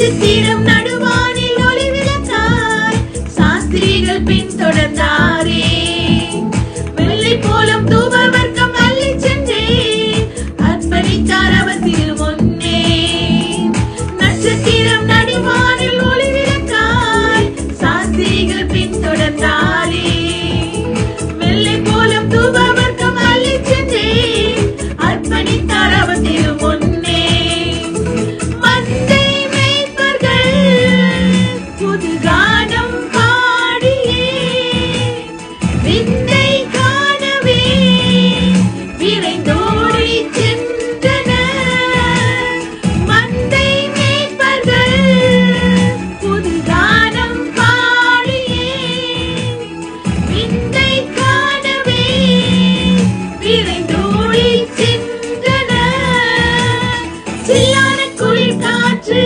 நட்சத்திரம் நடுவானில் ஒளி விளக்காய் சாஸ்திரிகள் பின்தொடர்ந்தாரே. வெள்ளை போலும் தூப வர்க்கம் அள்ளி சென்றே அர்ப்பணித்தார் அவர் திருமுன்னே. நட்சத்திரம் நடுவானில் ஒளி விளக்காய் சாஸ்திரிகள் பின்தொடர்ந்தாரே. வெள்ளை போலும் தூப வர்க்கம் அள்ளி சென்றே அர்ப்பணித்தார் அவர் திருமுன்னே. மந்தை மேய்ப்பர்கள் புது கானம் பாடியே விந்தை காணவே விரைந்தோடி சென்றனர். மந்தை மேய்ப்பர்கள் புது கானம் பாடியே விந்தை காணவே விரைந்தோடி சென்றனர். சில்லான குளிர் காற்று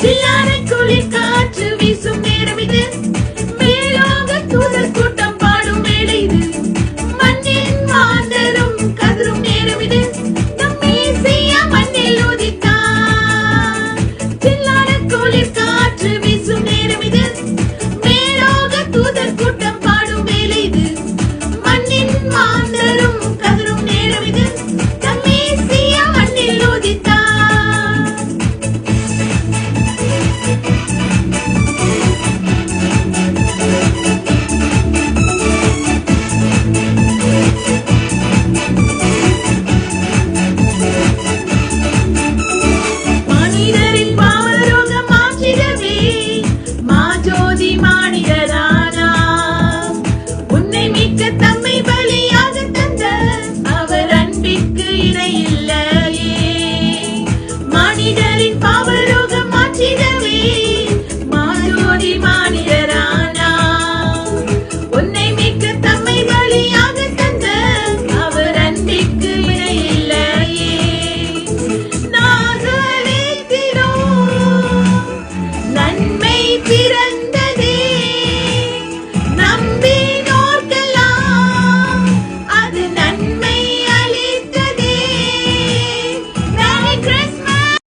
சில்லான குளிர் காற்று வீசும் நேரம் இது. மேலோக தூதர் கூட்டம் பாடும் வேளை இது. மண்ணின் மாந்தரும் கதரும் நேரம் இது. நம் மேசியா மண்ணில் உதித்தார். சில்லான குளிர் காற்று வீசும் நேரம் இது. மேலோக தூதர் கூட்டம் பாடும் வேளை இது. மண்ணின் மாந்தரும் கதரும் நேரம் இது. நம் மேசியா மண்ணில் உதித்தார். மனிதரின் பாவரோகம் மாற்றிடவே மாஜோதி மானிடரானார். உன்னை மீட்க தம்மை பலியாக தந்த அவர் அன்பிற்கு இணையில்லையே. மனிதரின் பாவ